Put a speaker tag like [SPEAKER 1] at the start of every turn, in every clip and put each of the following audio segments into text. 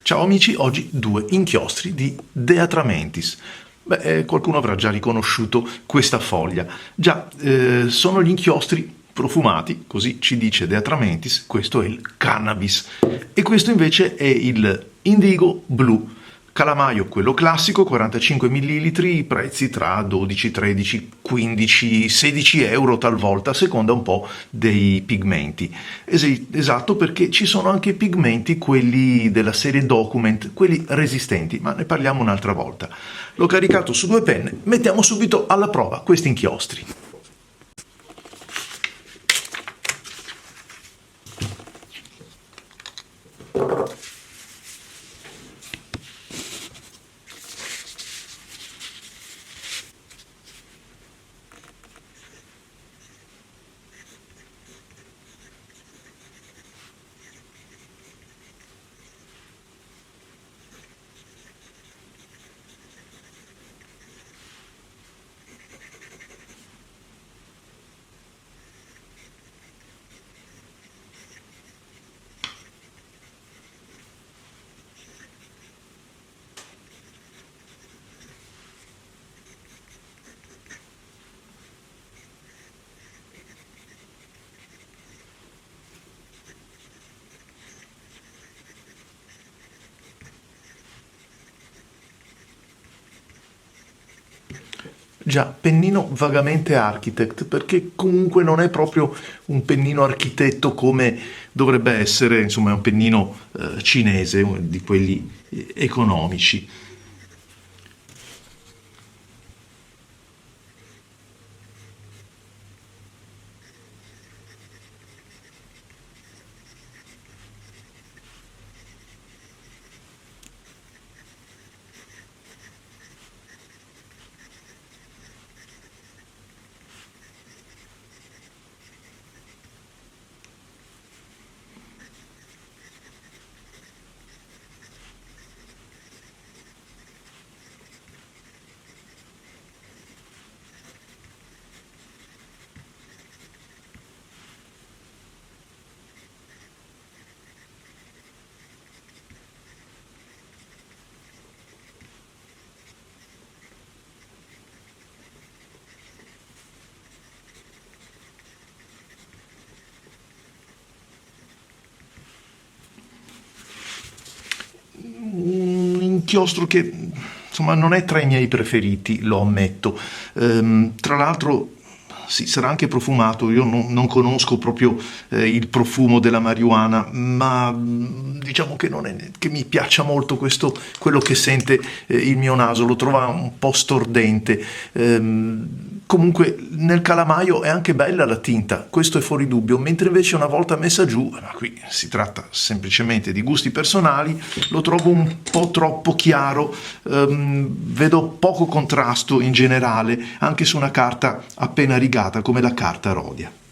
[SPEAKER 1] Ciao amici, oggi due inchiostri di De Atramentis. Qualcuno avrà già riconosciuto questa foglia. Già, sono gli inchiostri profumati, così ci dice De Atramentis, questo è il cannabis. E questo invece è il Indigo Blue. Calamaio, quello classico, 45 millilitri, prezzi tra 12, 13, 15, 16 euro talvolta, a seconda un po' dei pigmenti. Esatto, perché ci sono anche pigmenti, quelli della serie Document, quelli resistenti, ma ne parliamo un'altra volta. L'ho caricato su due penne, mettiamo subito alla prova questi inchiostri. Già, pennino vagamente architect, perché comunque non è proprio un pennino architetto come dovrebbe essere, insomma è un pennino cinese, di quelli economici. Un inchiostro che insomma non è tra i miei preferiti, lo ammetto. Tra l'altro sì, sarà anche profumato, io non conosco proprio il profumo della marijuana, ma diciamo che non è che mi piaccia molto questo, quello che sente il mio naso, lo trova un po' stordente. Comunque nel calamaio è anche bella la tinta, questo è fuori dubbio, mentre invece una volta messa giù, ma qui si tratta semplicemente di gusti personali, lo trovo un po' troppo chiaro, vedo poco contrasto in generale, anche su una carta appena rigata come la carta Rodia.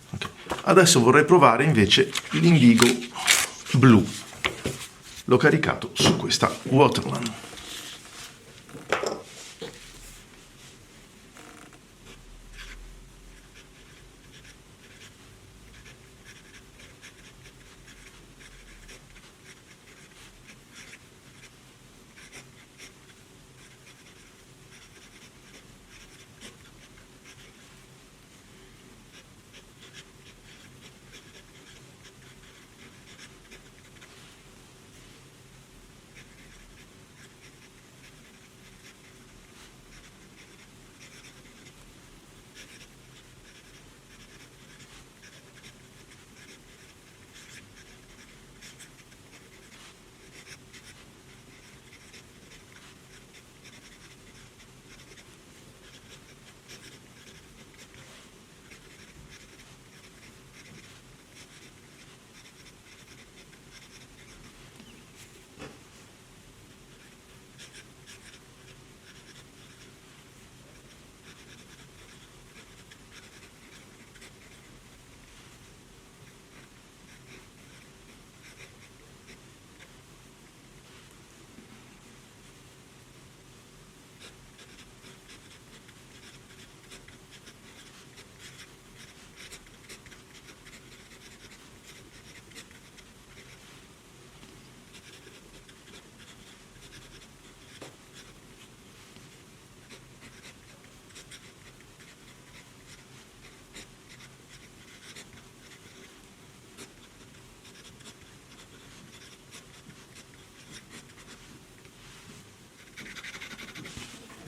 [SPEAKER 1] Ok. Adesso vorrei provare invece l'indigo blu. L'ho caricato su questa Waterland.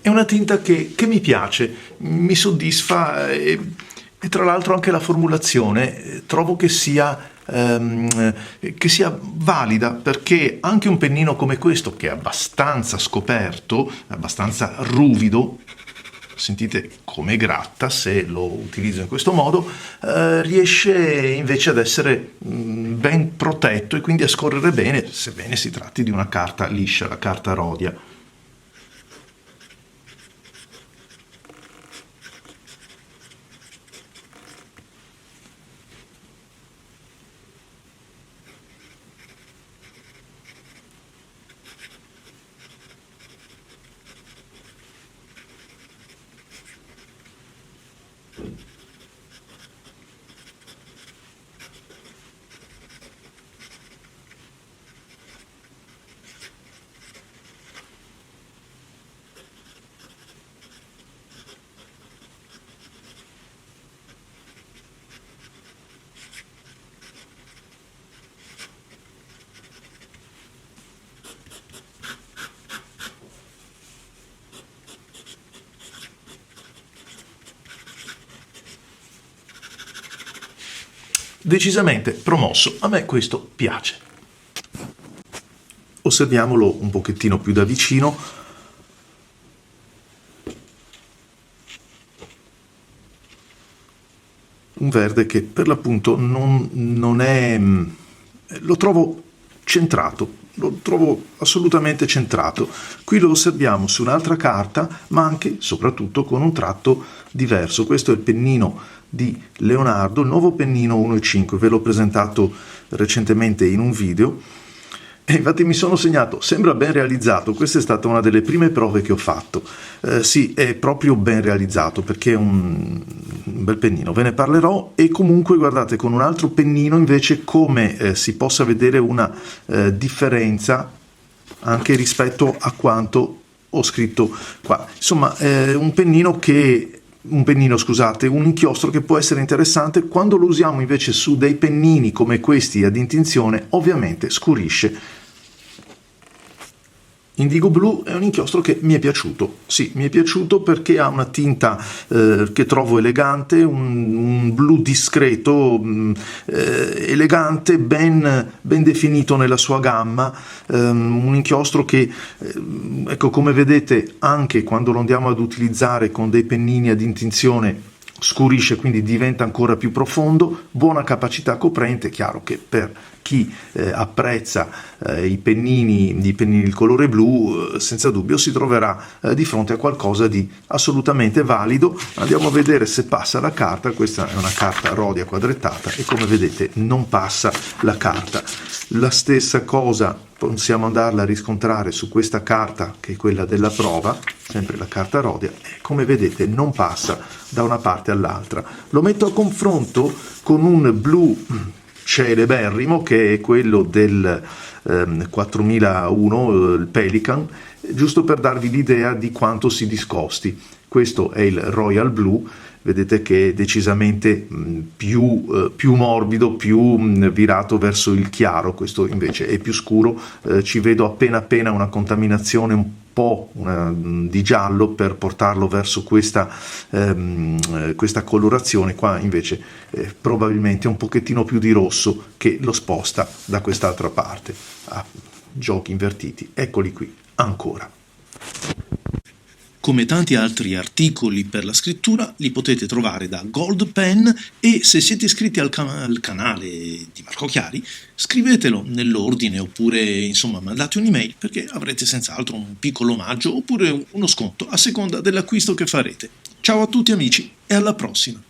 [SPEAKER 1] È una tinta che mi piace, mi soddisfa e tra l'altro anche la formulazione trovo che sia valida, perché anche un pennino come questo, che è abbastanza scoperto, abbastanza ruvido, sentite come gratta se lo utilizzo in questo modo, riesce invece ad essere ben protetto e quindi a scorrere bene, sebbene si tratti di una carta liscia, la carta Rhodia. Decisamente promosso, a me questo piace. Osserviamolo un pochettino più da vicino. Un verde che per l'appunto non è... lo trovo centrato, lo trovo assolutamente centrato. Qui lo osserviamo su un'altra carta, ma anche, soprattutto, con un tratto diverso. Questo è il pennino di Leonardo, il nuovo pennino 1.5, ve l'ho presentato recentemente in un video e infatti mi sono segnato, sembra ben realizzato. Questa è stata una delle prime prove che ho fatto. Sì, è proprio ben realizzato, perché è un bel pennino, ve ne parlerò. E comunque guardate, con un altro pennino invece come si possa vedere una differenza anche rispetto a quanto ho scritto qua. Insomma, un inchiostro che può essere interessante. Quando lo usiamo invece su dei pennini come questi ad intinzione, ovviamente scurisce. Indigo Blu è un inchiostro che mi è piaciuto, sì, mi è piaciuto perché ha una tinta che trovo elegante, un blu discreto, elegante, ben definito nella sua gamma, un inchiostro che, ecco, come vedete, anche quando lo andiamo ad utilizzare con dei pennini ad intinzione, scurisce, quindi diventa ancora più profondo, buona capacità coprente. Chiaro che per chi apprezza i pennini il colore blu, senza dubbio si troverà di fronte a qualcosa di assolutamente valido. Andiamo a vedere se passa la carta. Questa è una carta Rhodia quadrettata e come vedete non passa la carta. La stessa cosa possiamo andarla a riscontrare su questa carta, che è quella della prova, sempre la carta Rhodia, e come vedete non passa da una parte all'altra. Lo metto a confronto con un blu celeberrimo che è quello del 4001, il Pelican, giusto per darvi l'idea di quanto si discosti. Questo è il Royal Blue, vedete che è decisamente più morbido, più virato verso il chiaro. Questo invece è più scuro, ci vedo appena una contaminazione un po' di giallo per portarlo verso questa colorazione. Qua invece probabilmente un pochettino più di rosso che lo sposta da quest'altra parte. Giochi invertiti, eccoli qui ancora.
[SPEAKER 2] Come tanti altri articoli per la scrittura li potete trovare da Gold Pen, e se siete iscritti al canale di Marco Chiari scrivetelo nell'ordine, oppure insomma mandate un'email, perché avrete senz'altro un piccolo omaggio oppure uno sconto a seconda dell'acquisto che farete. Ciao a tutti amici e alla prossima!